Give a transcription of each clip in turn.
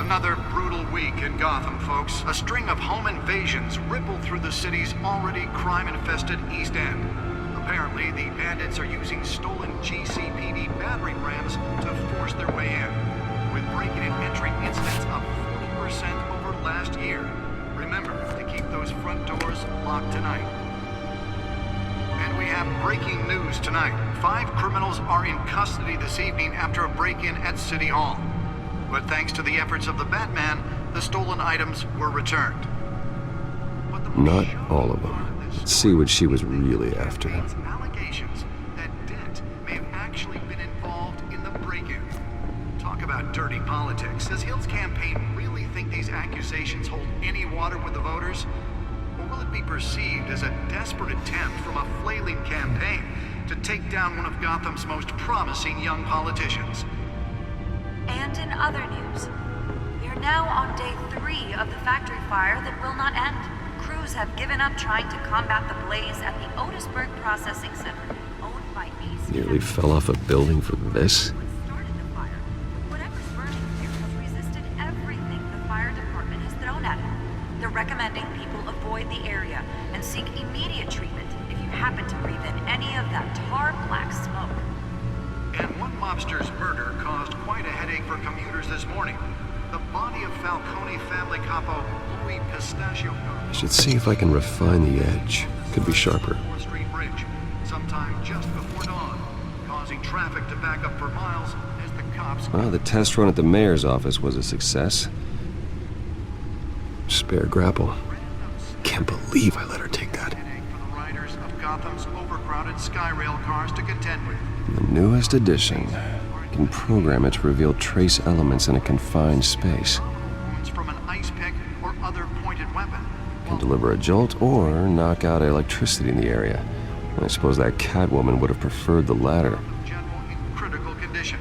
Another brutal week in Gotham, folks. A string of home invasions rippled through the city's already crime-infested East End. Apparently, the bandits are using stolen GCPD battering rams to force their way in, with breaking and entering incidents up 40% over last year. Remember to keep those front doors locked tonight. And we have breaking news tonight. 5 criminals are in custody this evening after a break-in at City Hall. But thanks to the efforts of the Batman, the stolen items were returned. Not all of them. Let's see what she was really after. Allegations that Dent may have actually been involved in the break-in. Talk about dirty politics. Does Hill's campaign really think these accusations hold any water with the voters? Or will it be perceived as a desperate attempt from a flailing campaign to take down one of Gotham's most promising young politicians? And in other news, we are now on day 3 of the factory fire that will not end. Crews have given up trying to combat the blaze at the Otisburg Processing Center, owned by Ace. Nearly fell off a building for this. What started the fire? Whatever's burning here has resisted everything the fire department has thrown at it. They're recommending people avoid the area and seek immediate treatment if you happen to breathe in any of that tar black smoke. And one mobster's murder caused quite a headache for commuters this morning. The body of Falcone family capo Louis Pistachio. I should see if I can refine the edge. Could be sharper. 4th Street Bridge, sometime just before dawn, causing traffic to back up for miles as the cops... Well, the test run at the mayor's office was a success. Spare grapple. Can't believe I let her take that. Headache for the riders of Gotham's overcrowded Skyrail cars to contend with. The newest edition. Can program it to reveal trace elements in a confined space. Wounds from an ice pick or other pointed weapon. Can deliver a jolt or knock out electricity in the area. And I suppose that Catwoman would have preferred the latter. General in critical condition.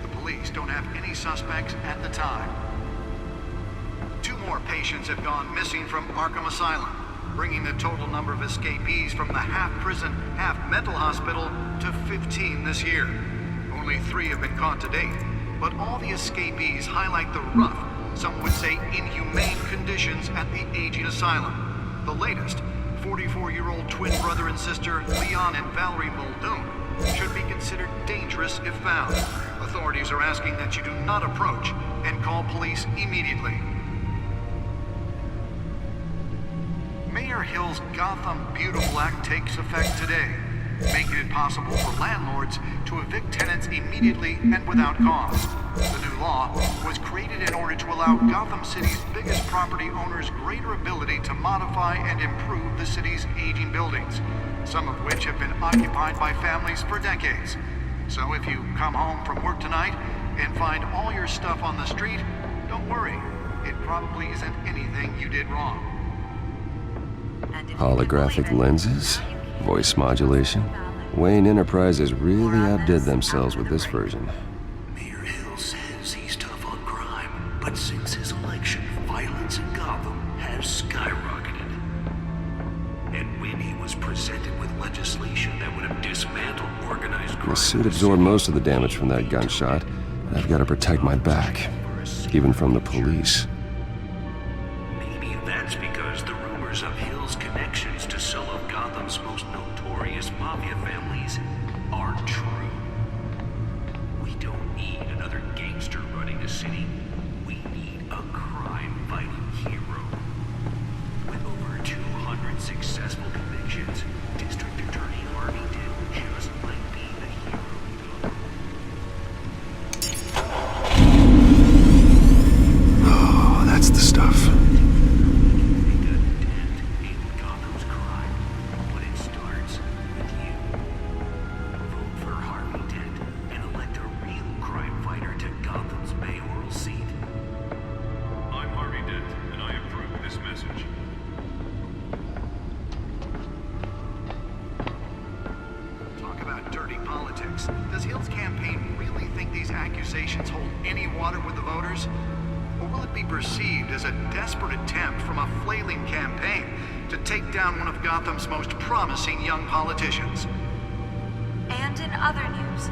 The police don't have any suspects at the time. 2 more patients have gone missing from Arkham Asylum, bringing the total number of escapees from the half-prison, half-mental hospital to 15 this year. Only 3 have been caught to date, but all the escapees highlight the rough, some would say inhumane conditions at the aging asylum. The latest, 44-year-old twin brother and sister Leon and Valerie Muldoon, should be considered dangerous if found. Authorities are asking that you do not approach and call police immediately. Mayor Hill's Gotham Beautiful Act takes effect today, making it possible for landlords to evict tenants immediately and without cause. The new law was created in order to allow Gotham City's biggest property owners greater ability to modify and improve the city's aging buildings, some of which have been occupied by families for decades. So if you come home from work tonight and find all your stuff on the street, don't worry. It probably isn't anything you did wrong. Holographic lenses? Voice modulation? Wayne Enterprises really outdid themselves with this version. Mayor Hill says he's tough on crime, but since his election, violence in Gotham has skyrocketed. And when he was presented with legislation that would have dismantled organized crime... The suit absorbed most of the damage from that gunshot, and I've got to protect my back, even from the police. Maybe that's because the rumors of Hill's connections to some of Gotham's most notorious mafia families aren't true. We don't need another gangster running the city. We need a crime-fighting hero. With over 200 successful convictions, District Attorney Harvey Dent just might be the hero. Oh, that's the stuff. Does Hill's campaign really think these accusations hold any water with the voters? Or will it be perceived as a desperate attempt from a flailing campaign to take down one of Gotham's most promising young politicians? And in other news,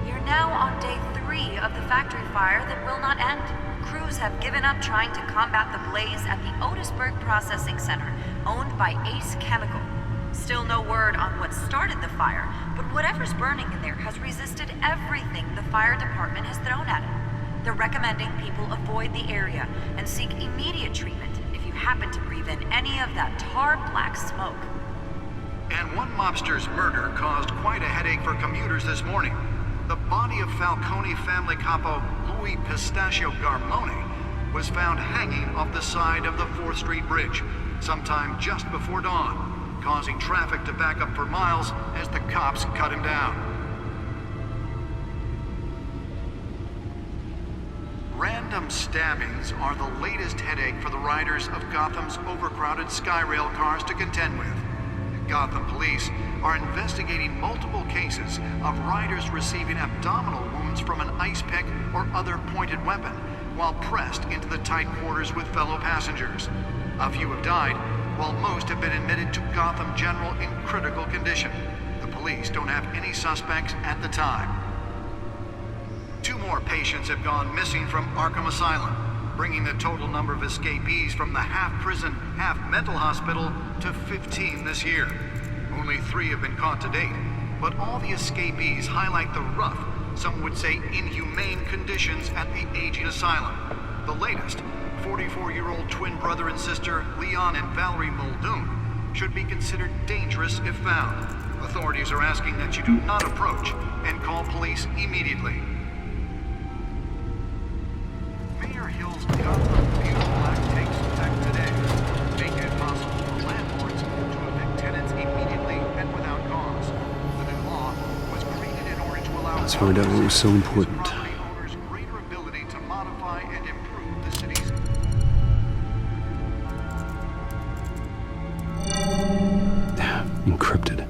we are now on day 3 of the factory fire that will not end. crews have given up trying to combat the blaze at the Otisburg Processing Center, owned by Ace Chemical. Still no word on what started the fire, but whatever's burning in there has resisted everything the fire department has thrown at it. They're recommending people avoid the area and seek immediate treatment if you happen to breathe in any of that tar black smoke. And one mobster's murder caused quite a headache for commuters this morning. The body of Falcone family capo Louis Pistachio Garmone was found hanging off the side of the 4th Street Bridge sometime just before dawn, causing traffic to back up for miles as the cops cut him down. Random stabbings are the latest headache for the riders of Gotham's overcrowded Skyrail cars to contend with. Gotham police are investigating multiple cases of riders receiving abdominal wounds from an ice pick or other pointed weapon while pressed into the tight quarters with fellow passengers. A few have died, while most have been admitted to Gotham General in critical condition. The police don't have any suspects at the time. 2 more patients have gone missing from Arkham Asylum, bringing the total number of escapees from the half-prison, half-mental hospital to 15 this year. Only 3 have been caught to date, but all the escapees highlight the rough, some would say inhumane conditions at the aging asylum. The latest, 44-year-old twin brother and sister Leon and Valerie Muldoon, should be considered dangerous if found. Authorities are asking that you do not approach and call police immediately. Mayor Hill's Gotham Beautiful Act takes effect today, making it possible for landlords to evict tenants immediately and without cause. The new law was created in order to allow Let's find out what was so important. property owners greater ability to modify and improve the city's Encrypted.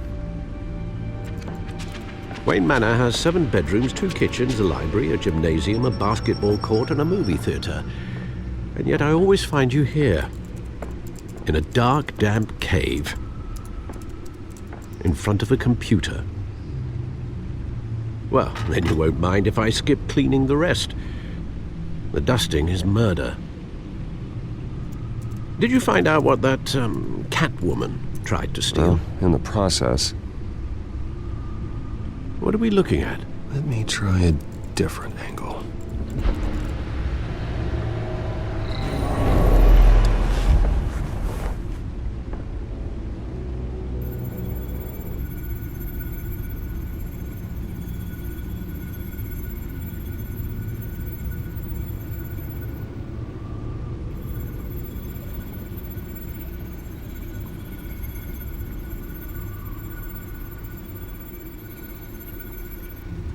Wayne Manor has 7 bedrooms, 2 kitchens, a library, a gymnasium, a basketball court, and a movie theater. And yet I always find you here, in a dark, damp cave, in front of a computer. Well, then you won't mind if I skip cleaning the rest. The dusting is murder. Did you find out what that, Catwoman tried to steal? Well, in the process. What are we looking at? Let me try a different angle.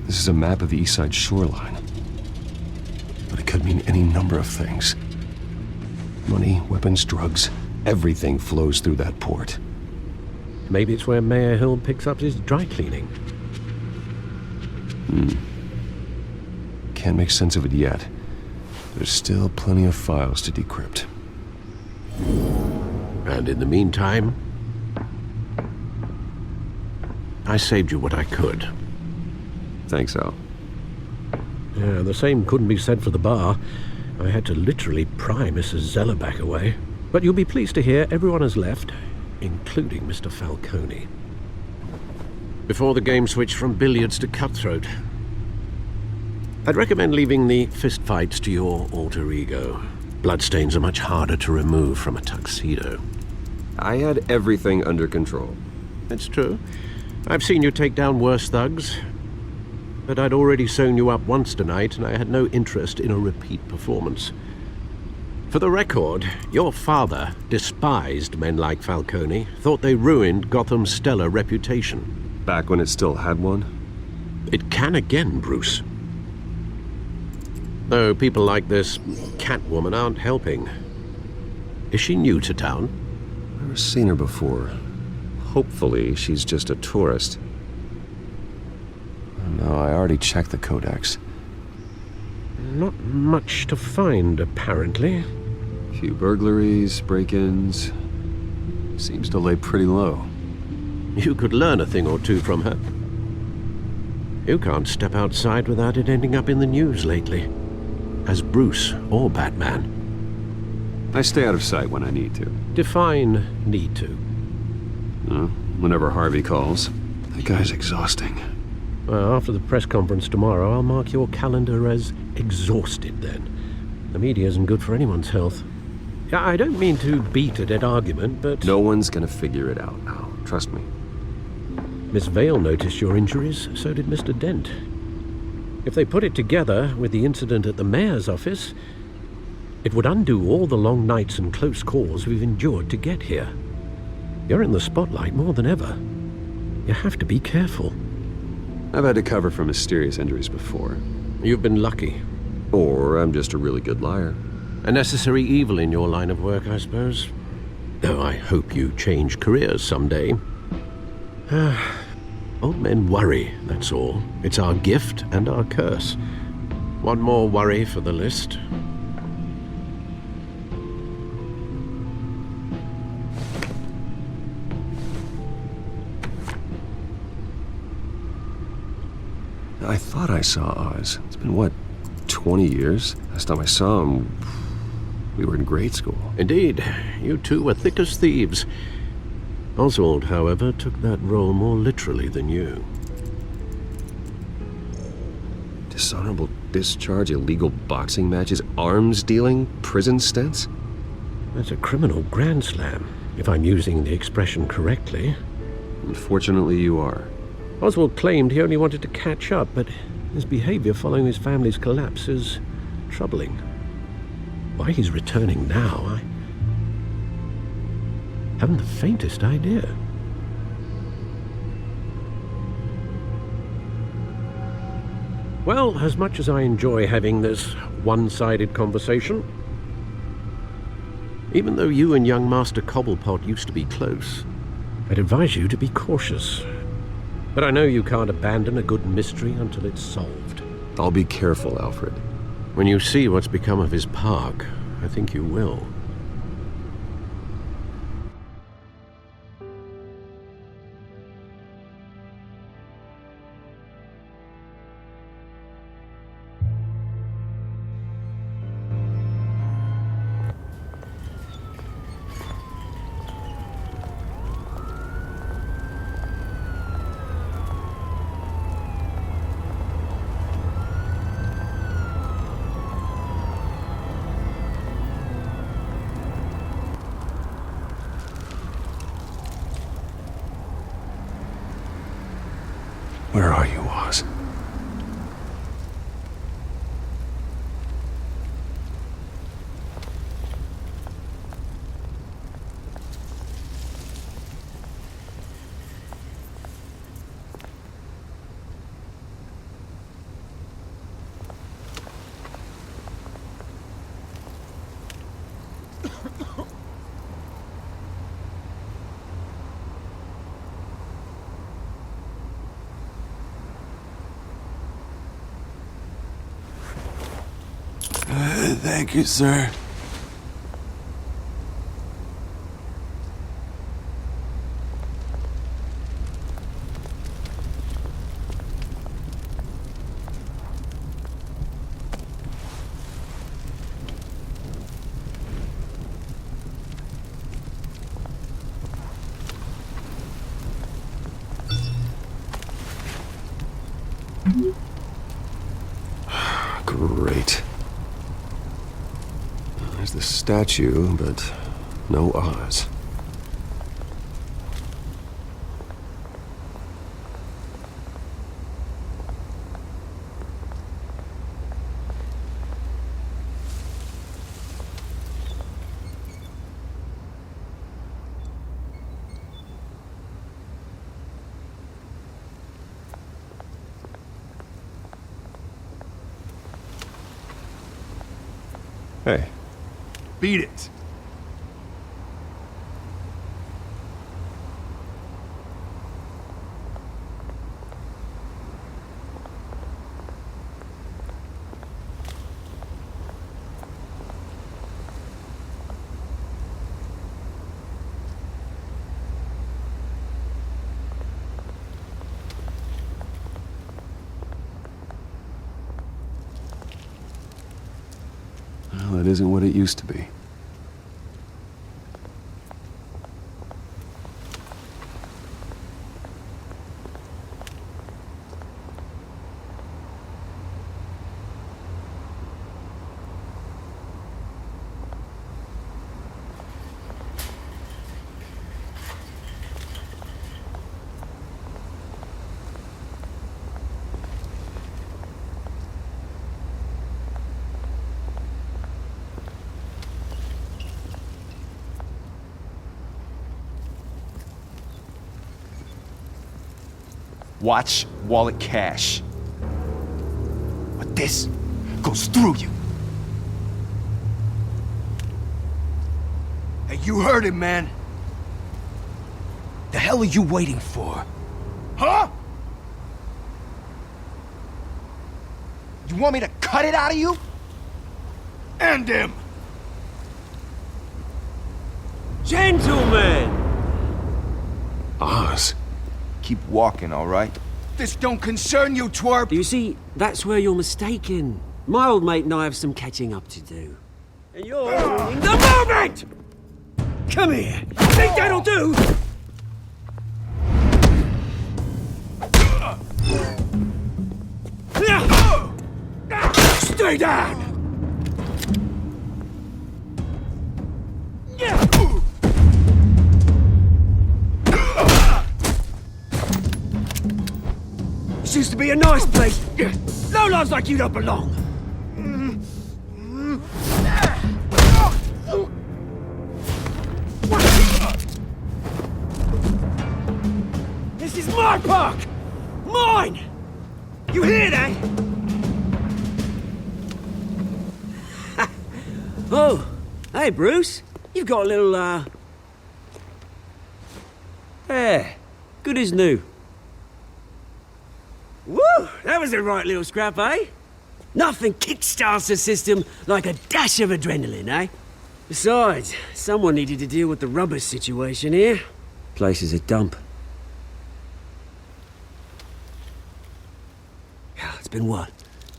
This is a map of the East Side shoreline. But it could mean any number of things. Money, weapons, drugs, everything flows through that port. Maybe it's where Mayor Hill picks up his dry cleaning. Can't make sense of it yet. There's still plenty of files to decrypt. And in the meantime, I saved you what I could. Thanks, Al. Yeah, the same couldn't be said for the bar. I had to literally pry Mrs. Zellerback away. But you'll be pleased to hear everyone has left, including Mr. Falcone. Before the game switched from billiards to cutthroat. I'd recommend leaving the fistfights to your alter ego. Bloodstains are much harder to remove from a tuxedo. I had everything under control. It's true. I've seen you take down worse thugs. But I'd already sewn you up once tonight, and I had no interest in a repeat performance. For the record, your father despised men like Falcone, thought they ruined Gotham's stellar reputation. Back when it still had one? It can again, Bruce. Though people like this Catwoman aren't helping. Is she new to town? Never seen her before. Hopefully, she's just a tourist. No, I already checked the codex. Not much to find, apparently. Few burglaries, break-ins. Seems to lay pretty low. You could learn a thing or two from her. You can't step outside without it ending up in the news lately. as Bruce or Batman. I stay out of sight when I need to. Define need to. Whenever Harvey calls. That guy's exhausting. Well, after the press conference tomorrow, I'll mark your calendar as exhausted then. The media isn't good for anyone's health. I don't mean to beat a dead argument, but... No one's gonna figure it out now. Trust me. Miss Vale noticed your injuries, so did Mr. Dent. If they put it together with the incident at the mayor's office, it would undo all the long nights and close calls we've endured to get here. You're in the spotlight more than ever. You have to be careful. I've had to cover for mysterious injuries before. You've been lucky. Or I'm just a really good liar. A necessary evil in your line of work, I suppose. Though I hope you change careers someday. Old men worry, that's all. It's our gift and our curse. One more worry for the list. I thought I saw Oz. It's been, what, 20 years? Last time I saw him, we were in grade school. Indeed, you two were thick as thieves. Oswald, however, took that role more literally than you. Dishonorable discharge, illegal boxing matches, arms dealing, prison stints? That's a criminal grand slam, if I'm using the expression correctly. Unfortunately, you are. Oswald claimed he only wanted to catch up, but his behavior following his family's collapse is troubling. Why he's returning now, I haven't the faintest idea. Well, as much as I enjoy having this one-sided conversation, even though you and young Master Cobblepot used to be close, I'd advise you to be cautious. But I know you can't abandon a good mystery until it's solved. I'll be careful, Alfred. When you see what's become of his park, I think you will. Where are you, Oz? Thank you, sir. Great. There's the statue, but no Oz. Hey. Beat it. Well, it isn't what it used to be. Watch wallet cash. But this goes through you. Hey, you heard it, man. The hell are you waiting for? Huh? You want me to cut it out of you? End him! Gentlemen! Oz. Keep walking, all right? This don't concern you, twerp! You see, that's where you're mistaken. My old mate and I have some catching up to do. And you're ruining the moment! Come here! Think that'll do? Stay down! This used to be a nice place. Lowlifes like you don't belong. This is my park! Mine! You hear that? Oh, hey Bruce. You've got a little, Yeah, good as new. Woo! That was a right little scrap, eh? Nothing kickstarts the system like a dash of adrenaline, eh? Besides, someone needed to deal with the rubbish situation here. Place is a dump. It's been what?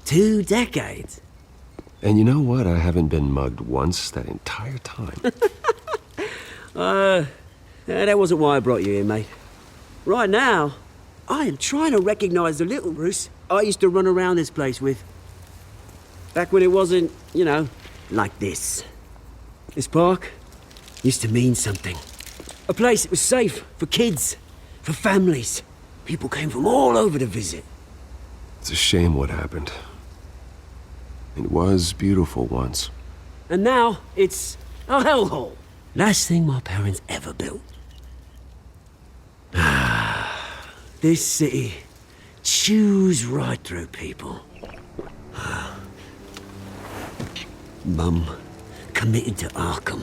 2 decades? And you know what? I haven't been mugged once that entire time. That wasn't why I brought you here, mate. Right now, I am trying to recognize the little Bruce I used to run around this place with. Back when it wasn't, you know, like this. This park used to mean something. A place that was safe for kids, for families. People came from all over to visit. It's a shame what happened. It was beautiful once. And now, it's a hellhole. Last thing my parents ever built. This city chews right through people. Mum committed to Arkham.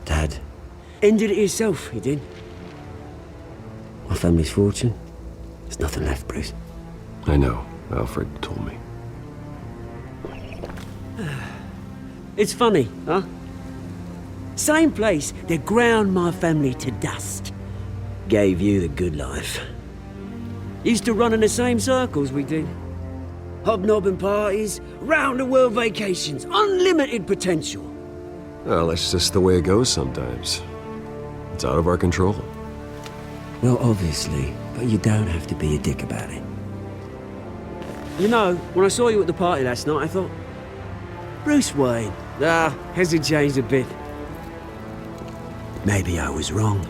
Dad ended it himself, he did. My family's fortune, there's nothing left, Bruce. I know. Alfred told me. It's funny, huh? Same place that ground my family to dust. Gave you the good life. Used to run in the same circles we did. Hobnobbing parties, round-the-world vacations, unlimited potential. Well, that's just the way it goes sometimes. It's out of our control. Well, obviously, but you don't have to be a dick about it. You know, when I saw you at the party last night, I thought, Bruce Wayne. Hasn't changed a bit. Maybe I was wrong.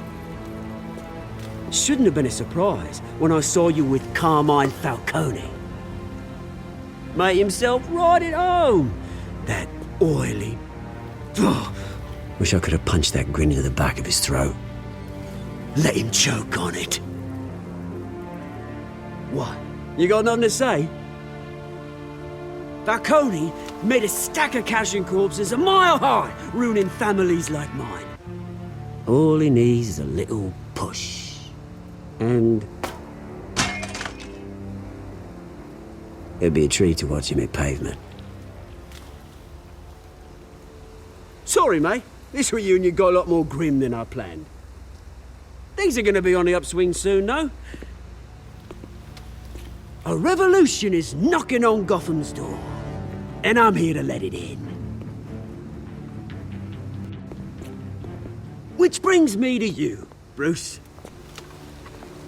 Shouldn't have been a surprise when I saw you with Carmine Falcone. Made himself right at home. That oily... Wish I could have punched that grin into the back of his throat. Let him choke on it. What? You got nothing to say? Falcone made a stack of cash and corpses a mile high, ruining families like mine. All he needs is a little push. And... it'd be a treat to watch him hit pavement. Sorry, mate. This reunion got a lot more grim than I planned. Things are gonna be on the upswing soon, though. A revolution is knocking on Gotham's door. And I'm here to let it in. Which brings me to you, Bruce.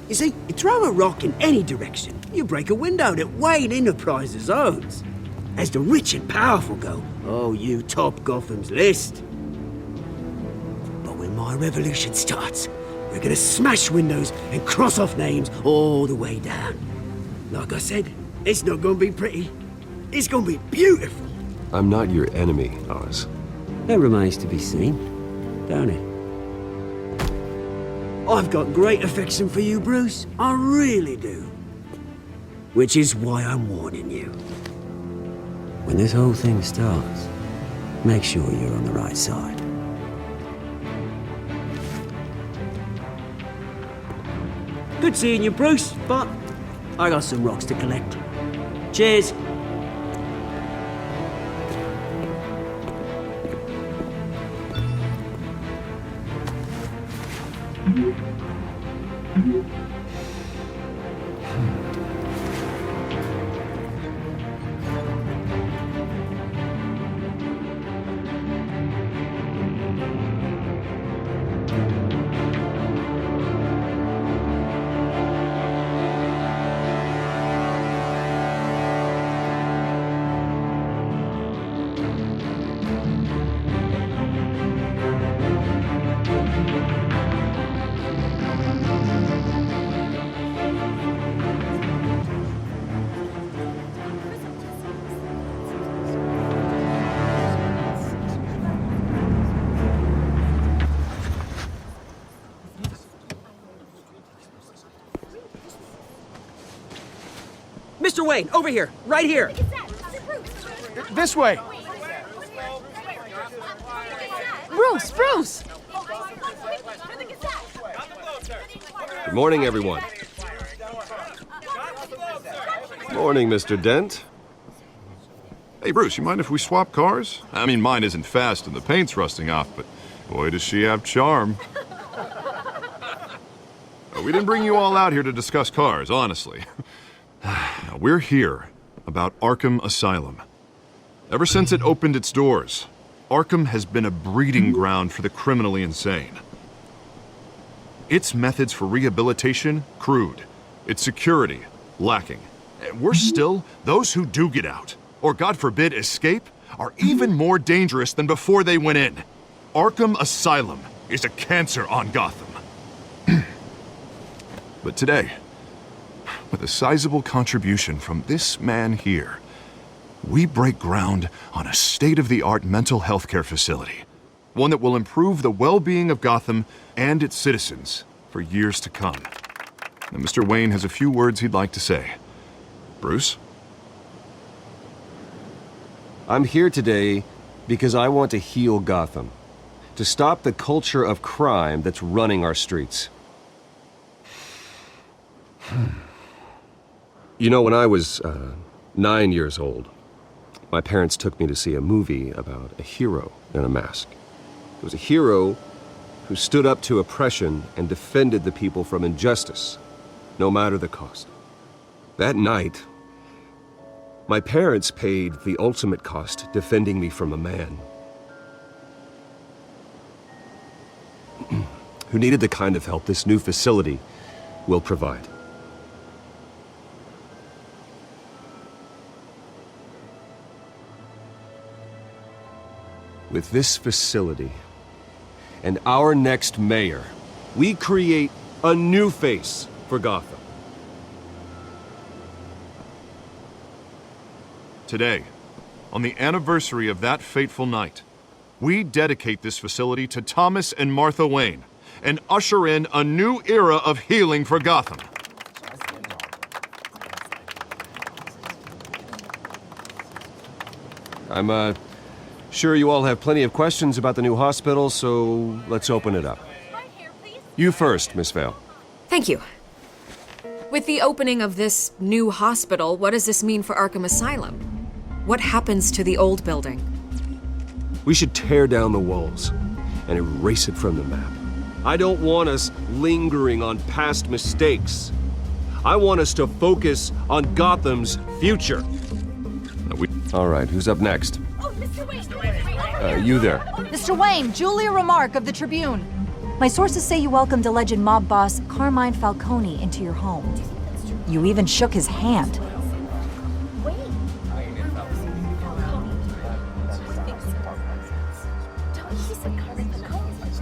You see, you throw a rock in any direction, you break a window that Wayne Enterprises owns. As the rich and powerful go, oh, you top Gotham's list. But when my revolution starts, we're gonna smash windows and cross off names all the way down. Like I said, it's not gonna be pretty. It's gonna be beautiful. I'm not your enemy, Oz. That remains to be seen, don't it? I've got great affection for you, Bruce. I really do. Which is why I'm warning you. When this whole thing starts, make sure you're on the right side. Good seeing you, Bruce, but I got some rocks to collect. Cheers. Mr. Wayne, over here, right here. This way. Bruce! Good morning, everyone. Morning, Mr. Dent. Hey, Bruce, you mind if we swap cars? I mean, mine isn't fast and the paint's rusting off, but boy, does she have charm. We didn't bring you all out here to discuss cars, honestly. We're here about Arkham Asylum. Ever since it opened its doors, Arkham has been a breeding ground for the criminally insane. Its methods for rehabilitation, crude. Its security, lacking. And worse still, those who do get out, or God forbid escape, are even more dangerous than before they went in. Arkham Asylum is a cancer on Gotham. But today, with a sizable contribution from this man here, we break ground on a state-of-the-art mental health care facility. One that will improve the well-being of Gotham and its citizens for years to come. Now, Mr. Wayne has a few words he'd like to say. Bruce? I'm here today because I want to heal Gotham. To stop the culture of crime that's running our streets. You know, when I was 9 years old, my parents took me to see a movie about a hero in a mask. It was a hero who stood up to oppression and defended the people from injustice, no matter the cost. That night, my parents paid the ultimate cost defending me from a man who needed the kind of help this new facility will provide. With this facility and our next mayor, we create a new face for Gotham. Today, on the anniversary of that fateful night, we dedicate this facility to Thomas and Martha Wayne and usher in a new era of healing for Gotham. I'm sure you all have plenty of questions about the new hospital, so let's open it up. You first, Miss Vale. Thank you. With the opening of this new hospital, what does this mean for Arkham Asylum? What happens to the old building? We should tear down the walls and erase it from the map. I don't want us lingering on past mistakes. I want us to focus on Gotham's future. All right, who's up next? Oh, Mr. Wayne! You there. Mr. Wayne, Julia Remark of the Tribune. My sources say you welcomed alleged mob boss Carmine Falcone into your home. You even shook his hand.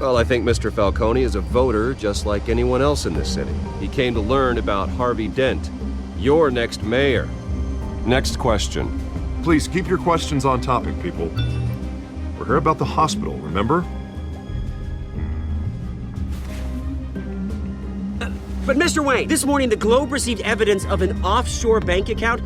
Well, I think Mr. Falcone is a voter just like anyone else in this city. He came to learn about Harvey Dent, your next mayor. Next question. Please keep your questions on topic, people. We're here about the hospital, remember? But Mr. Wayne, this morning the Globe received evidence of an offshore bank account